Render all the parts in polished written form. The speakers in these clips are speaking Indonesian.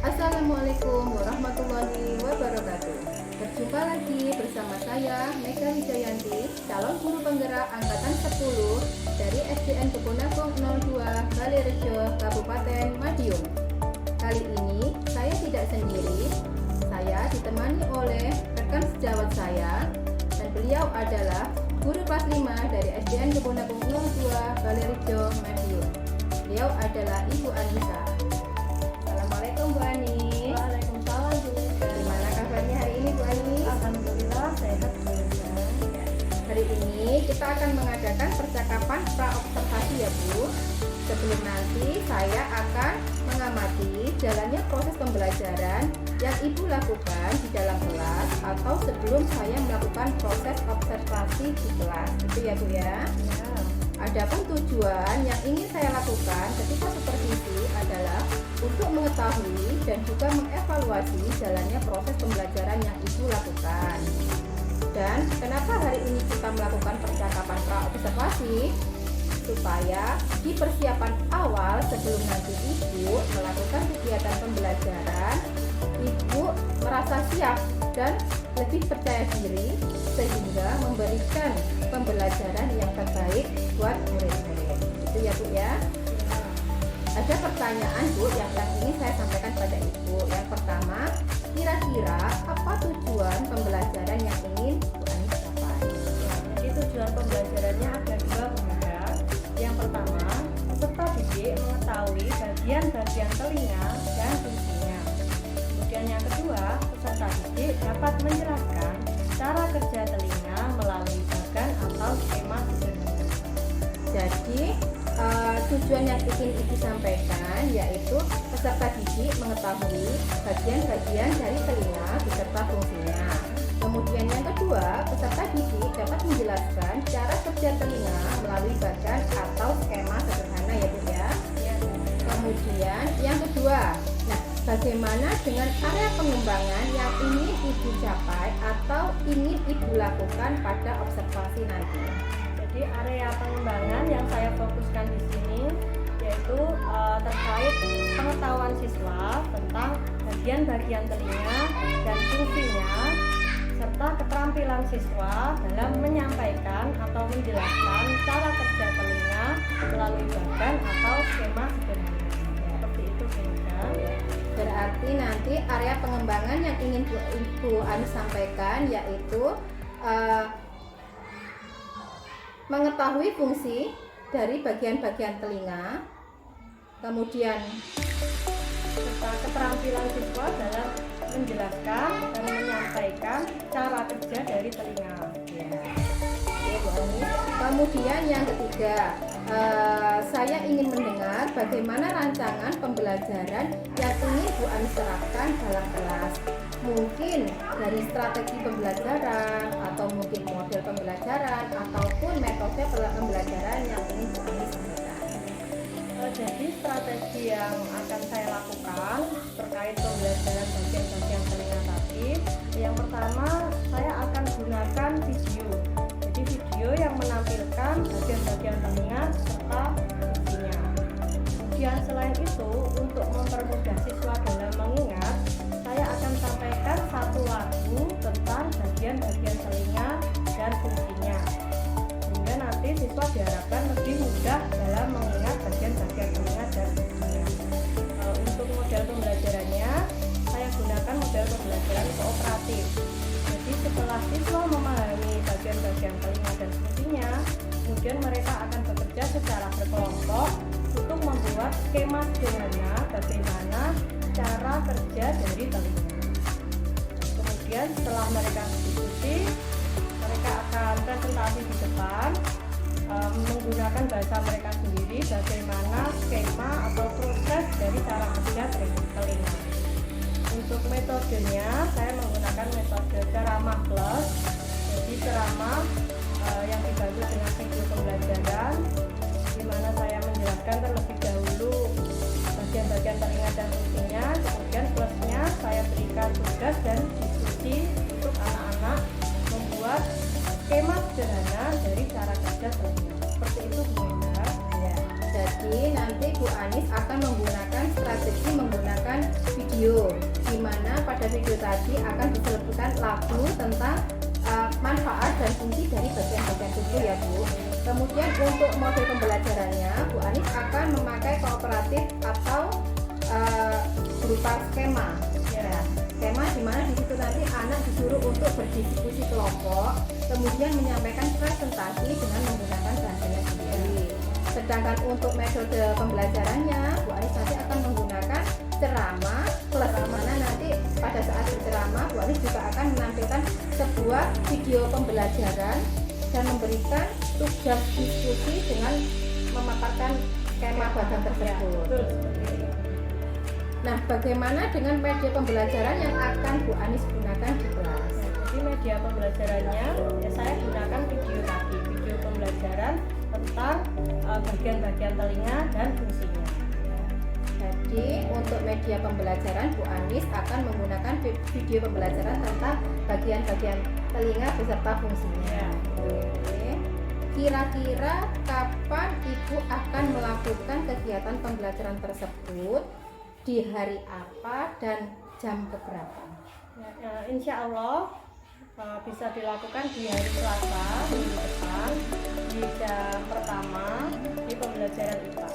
Assalamualaikum warahmatullahi wabarakatuh. Berjumpa lagi bersama saya Mega Wijayanti, calon guru penggerak angkatan 10 dari SDN Kebonapung 02 Balerejo, Kabupaten Madiun. Kali ini saya tidak sendiri, saya ditemani oleh rekan sejawat saya dan beliau adalah guru kelas 5 dari SDN Kebonapung 02 Balerejo, Madiun. Beliau adalah Ibu Anissa. Assalamualaikum Bu Ani. Waalaikumsalam Bu. Gimana kabarnya hari ini Bu Ani? Alhamdulillah sehat Bu. Ya. Hari ini kita akan mengadakan percakapan pra-observasi ya Bu. Sebelum nanti saya akan mengamati jalannya proses pembelajaran yang Ibu lakukan di dalam kelas atau sebelum saya melakukan proses observasi di kelas. Itu ya Bu ya. Ya. Adapun tujuan yang ingin saya lakukan ketika supervisi adalah untuk mengetahui dan juga mengevaluasi jalannya proses pembelajaran yang Ibu lakukan. Dan kenapa hari ini kita melakukan percakapan pra-observasi? Supaya di persiapan awal sebelum nanti Ibu melakukan kegiatan pembelajaran, Ibu merasa siap dan lebih percaya diri sehingga memberikan pembelajaran yang terbaik buat murid-murid. Itu ya Bu ya. Ada pertanyaan Bu yang ingin saya sampaikan pada Ibu. Yang pertama, kira-kira apa tujuan pembelajaran yang ingin Bu Anis capai? Jadi tujuan pembelajarannya ada dua Bu. Yang pertama, peserta didik mengetahui bagian-bagian telinga dan fungsinya. Kemudian yang kedua, peserta didik dapat menjelaskan cara kerja telinga melalui bagan atau skema sederhana. Jadi tujuan yang ingin Ibu sampaikan yaitu peserta didik mengetahui bagian-bagian dari telinga beserta fungsinya. Kemudian yang kedua, peserta didik dapat menjelaskan cara kerja telinga melalui bagan atau skema sederhana ya Bu ya. Kemudian yang kedua, bagaimana dengan area pengembangan yang ingin Ibu capai atau ingin Ibu lakukan pada observasi nanti? Jadi area pengembangan yang saya fokuskan di sini yaitu terkait pengetahuan siswa tentang bagian-bagian telinga dan fungsinya serta keterampilan siswa dalam menyampaikan atau menjelaskan cara kerja telinga melalui bagan atau skema sederhana. Seperti itu sehingga berarti nanti area pengembangan yang ingin Ibu Anis sampaikan yaitu mengetahui fungsi dari bagian-bagian telinga, kemudian serta keterampilan siswa dalam menjelaskan dan menyampaikan cara kerja dari telinga. Ya, Bu Anis. Kemudian yang ketiga, saya ingin mendengar bagaimana rancangan pembelajaran yang ingin Bu Anis terapkan dalam kelas. Mungkin dari strategi pembelajaran atau mungkin model pembelajaran ataupun metode pembelajaran yang ingin Bu Anis sampaikan. Jadi strategi yang akan saya lakukan terkait pembelajaran bagian-bagian telinga tadi, yang pertama saya akan gunakan video. Jadi video yang menampilkan bagian-bagian telinga serta fungsinya. Kemudian selain itu, untuk mempermudah siswa dalam mengingat, saya akan sampaikan satu lagu tentang bagian-bagian telinga dan fungsinya. Sehingga nanti siswa diharapkan lebih mudah dalam mengingat bagian-bagian telinga dan fungsinya. Untuk model pembelajarannya, saya gunakan model pembelajaran kooperatif. Jadi setelah siswa memahami bagian-bagian telinga dan fungsinya, kemudian mereka akan bekerja secara berkelompok untuk membuat skema sederhana bagaimana cara kerja dari telinga. Kemudian setelah mereka diskusi, mereka akan presentasi di depan menggunakan bahasa mereka sendiri bagaimana skema atau proses dari cara kerja telinga. Untuk metodenya saya menggunakan metode ceramah plus. Jadi ceramah yang dibantu dengan video pembelajaran di mana saya menjelaskan terlebih dahulu bagian-bagian telinga dan fungsinya, kemudian plusnya saya berikan tugas dan diskusi untuk anak-anak membuat skema sederhana dari cara kerja telinga. Seperti itu Bu Menda. Ya, jadi nanti Bu Anis akan menggunakan strategi menggunakan video video, di mana pada video tadi akan disebutkan lagu tentang manfaat dan fungsi dari bagian-bagian tubuh ya Bu. Kemudian untuk model pembelajarannya Bu Anis akan memakai kooperatif atau berupa skema. Ya, skema di mana di situ nanti anak disuruh untuk berdiskusi kelompok, kemudian menyampaikan presentasi dengan menggunakan bahasanya sendiri. Sedangkan untuk metode pembelajarannya Bu Anis nanti akan menggunakan ceramah plus mana nanti pada saat berceramah Bu Anis juga akan menampilkan sebuah video pembelajaran dan memberikan tugas diskusi dengan memaparkan skema bagian tersebut. Nah, bagaimana dengan media pembelajaran yang akan Bu Anis gunakan di kelas? Jadi media pembelajarannya ya saya gunakan video tadi, video pembelajaran tentang bagian-bagian telinga dan fungsinya. Jadi untuk media pembelajaran Bu Anis akan menggunakan video pembelajaran tentang bagian-bagian telinga beserta fungsinya. Oke. Kira-kira kapan Ibu akan melakukan kegiatan pembelajaran tersebut? Di hari apa dan jam keberapa? Insya Allah bisa dilakukan di hari Selasa minggu depan di jam pertama di pembelajaran IPA.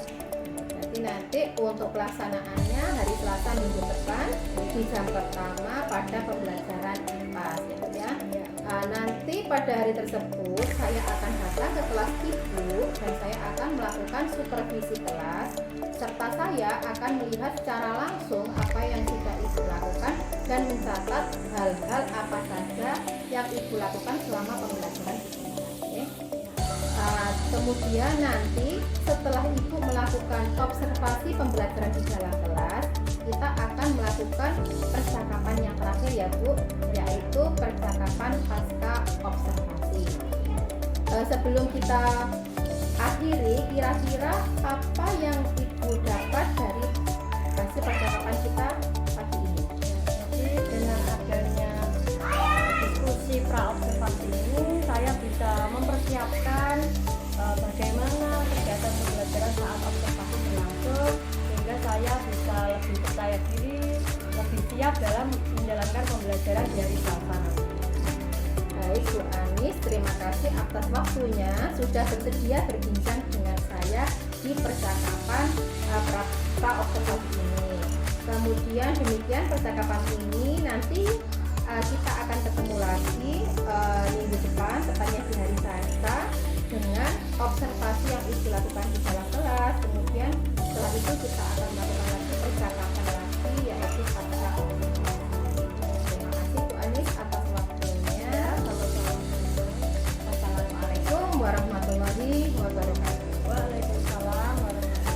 Jadi nanti untuk pelaksanaannya hari Selasa minggu depan di jam pertama pada pembelajaran IPA ya. Nanti pada hari tersebut saya akan datang ke kelas Ibu dan saya akan melakukan supervisi kelas serta saya akan melihat secara langsung apa yang sudah Ibu lakukan dan mencatat hal-hal apa saja yang Ibu lakukan selama pembelajaran di sini. Oke. Kemudian nanti setelah Ibu melakukan observasi pembelajaran di dalam kelas, kita akan melakukan percakapan yang terakhir ya Bu, yaitu percakapan pasca observasi. Sebelum kita akhiri, kira-kira apa yang Ibu dapat dari hasil percakapan kita pagi ini? Jadi dengan adanya diskusi pra-observasi ini, saya bisa mempersiapkan bagaimana kegiatan pembelajaran saat observasi berlangsung, sehingga saya bisa lebih percaya diri, lebih siap dalam menjalankan pembelajaran di hari Selasa. Baik Bu Anis, terima kasih atas waktunya sudah bersedia berbincang dengan saya di percakapan pra-observasi ini. Kemudian demikian percakapan ini nanti kita akan ketemu lagi minggu depan, tepatnya di hari Selasa, dengan observasi yang Ibu lakukan di dalam kelas. Kemudian setelah itu kita akan melakukan lagi percakapan lagi, yaitu pasca observasi. Terima kasih Bu Anis atas waktunya. Wassalamualaikum warahmatullahi wabarakatuh. Waalaikumsalam warahmatullahi wabarakatuh.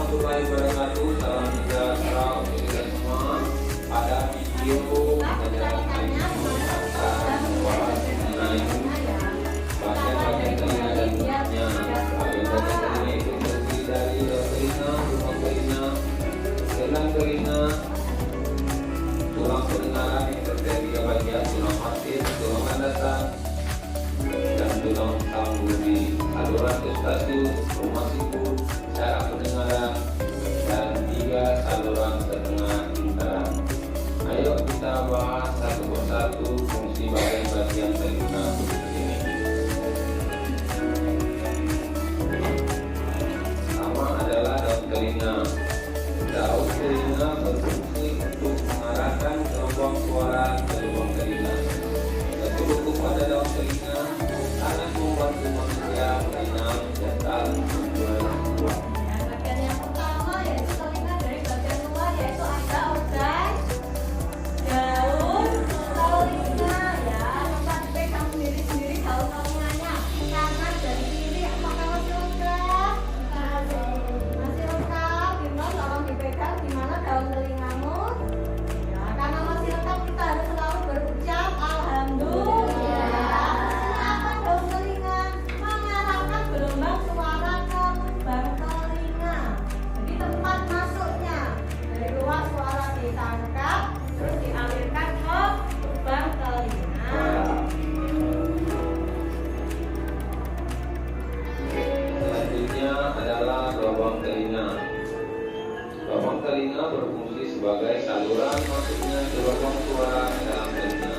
warahmatullahi wabarakatuh. Salam sejahtera untuk kita semua. Pada video pelajaran kali ini akan membahas mengenai bagian-bagian telinga dan mulutnya. Bagian-bagian telinga itu terdiri dari daun telinga, lubang telinga, gelang telinga, tulang pendengaran yang terdiri dari bagian tulang matis, tulang landasan, dan tulang sambudi, saluran eustachius, rumah siku, syaraf pendengaran, dan 3 saluran setengah lingkaran. Ayo kita bahas satu persatu fungsi bagian-bagian telinga berikut ini. Pertama adalah daun telinga. Daun telinga berfungsi untuk mengarahkan gelombang suara ke lubang telinga. Tertutup pada daun telinga sangat membantu manusia mengenal dan saling bersuara. Bagian yang pertama yaitu telinga dari bagian luar, yaitu ada organ daun telinga ya. Tempat pegang sendiri daun telinganya, kanan dan kiri. Apakah masih lengkap? Masih lengkap. Bimo tolong dipegang di mana daun telingamu. Ya, karena masih lengkap kita harus selalu berucap alhamdulillah. Apa daun telinga? Mengarahkan gelombang suara ke lubang telinga. Jadi tempat masuknya dari luar suara ditangkap terus dialirkan ke lubang telinga. Selanjutnya adalah lubang telinga. Lubang telinga berfungsi sebagai saluran masuknya gelombang suara ke dalam telinga.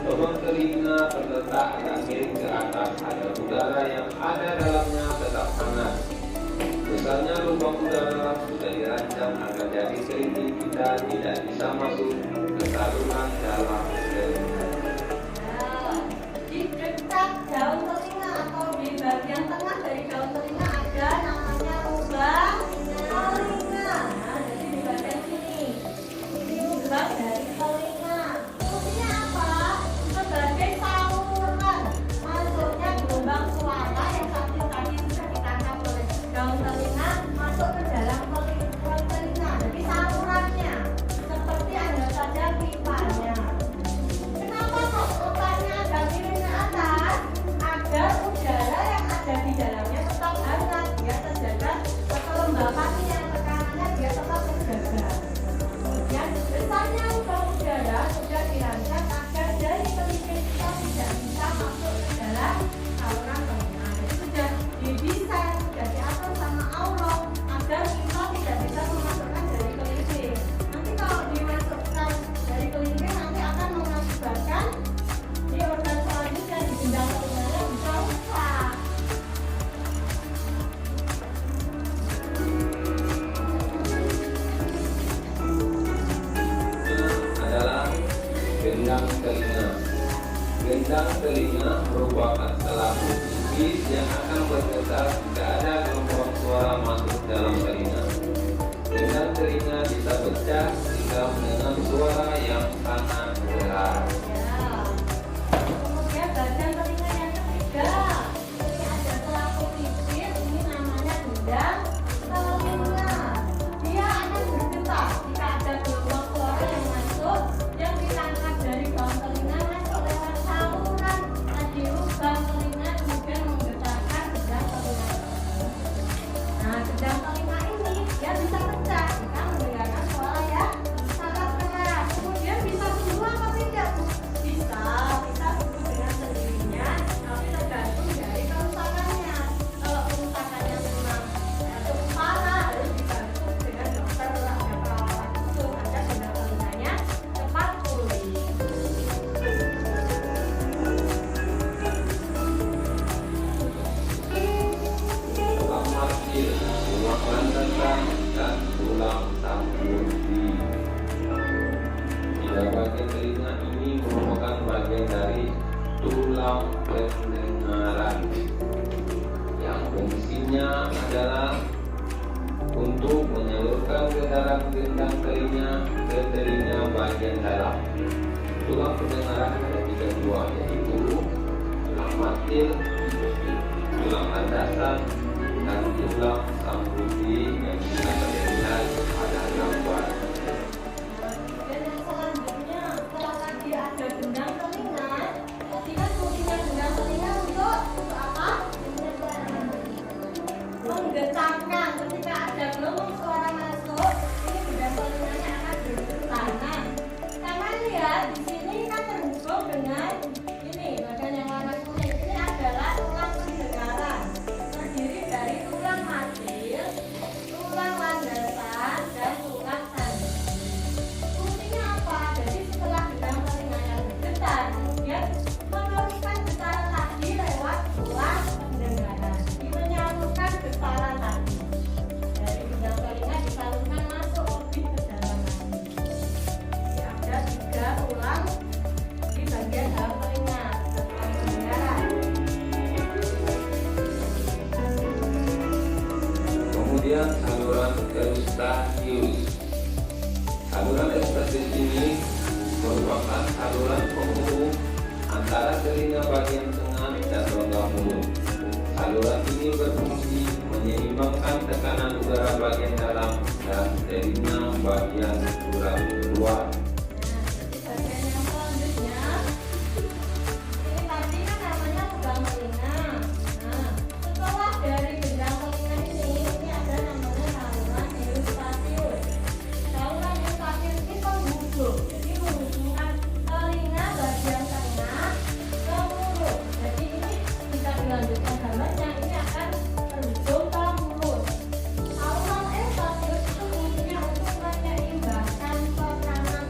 Lubang telinga terletak agak miring ke atas agar udara yang ada dalamnya tetap panas. Besarnya lubang udara sudah dirancang agar jadi kelinci kita tidak bisa masuk ke saluran dalam telinga. Nah, di dekat daun telinga atau di bagian tengah dari daun telinga ada namanya lubang telinga. Nah, jadi di bagian sini ini lubang dari telinga. Fungsinya apa? Sebagai saluran masuknya gelombang suara yang tadi sudah ditangkap oleh daun telinga masuk ke dalam telinga. Jadi salurannya seperti ada saja pipanya. Kenapa kok letaknya ada miring ke atas? Agar udara yang ada di dalamnya tetap hangat, dia terjaga kelembapannya, tekanannya dia tetap terjaga. Kemudian besarnya lubang udara sudah dirancang agar dari kelinci kita tidak bisa masuk ke dalam saluran telinga. Jadi sudah didesain, sudah diatur sama Allah agar kita tidak bisa memasukkan dari kelinci. Nanti kalau dimasukkan dari kelinci nanti akan mengakibatkan di organ selanjutnya di gendang telinganya bisa rusak. Adalah gendang telinga. Gendang telinga merupakan salah satu tipis yang akan bergetar jika ada gelombang suara masuk dalam telinga. Gendang telinga bisa pecah jika mendengar suara yang sangat keras. Ya. Kemudian bagian telinga yang ketiga, ini ada selaput tipis, ini namanya gendang telinga. Dia akan bergetar jika ada gelombang suara yang masuk, yang ditangkap dari daun telinga masuk lewat saluran di lubang telinga, kemudian menggetarkan gendang telinga. Nah, gendang telinga ini dia bisa pecah jika mendengarkan suara yang sangat keras. Kemudian bisa sembuh apa tidak? Bisa sembuh dengan sendirinya, tapi tergantung dari kerusakannya. Kalau kerusakannya memang cukup parah, harus dibantu dengan dokter atau perawatan khusus agar gendang telinganya cepat pulih. Tulang matil, tulang landasan, dan tulang sambudi. Tiga bagian telinga ini merupakan bagian dari tulang pendengaran yang fungsinya adalah untuk menyalurkan getaran gendang telinga ke telinga bagian dalam. Tulang pendengaran ada 3 buah, yaitu tulang matil, tulang landasan, dan tulang tulang sang putih yang bisa terlihat pada gambar. Dan yang selanjutnya, setelah tadi ada gendang telinga, tadi kan fungsinya gendang telinga untuk apa? Menggetarkan. Ketika ada gelombang suara masuk, ini gendang telinganya akan bergetar. Nah, sama lihat di sini kan terhubung dengan ini bagian yang warna kuning. Ini adalah tulang pendengaran, terdiri dari tulang matil, tulang landasan, dan tulang sandi. Fungsinya apa? Jadi setelah gendang telinganya bergetar, kemudian meneruskan getaran tadi lewat tulang pendengaran. Jadi menyalurkan getaran tadi dari gendang telinga disalurkan masuk lebih ke dalam lagi. Jadi ada 3 tulang di bagian dalam telinga, tulang pendengaran. Kemudian saluran Eustachius. Saluran Eustachius ini merupakan saluran penghubung antara telinga bagian tengah dan rongga mulut. Saluran ini berfungsi menyeimbangkan tekanan udara bagian dalam dan telinga bagian luar. Nah, jadi bagian yang selanjutnya, ini tadi kan namanya lubang telinga. Nah, setelah dari gendang telinga ini ada namanya saluran Eustachius. Saluran Eustachius ini penghubung, jadi menghubungkan telinga bagian tengah ke mulut. Jadi ini jika dilanjutkan gambarnya, ini akan terhubung ke mulut. Saluran Eustachius itu fungsinya untuk menyeimbangkan tekanan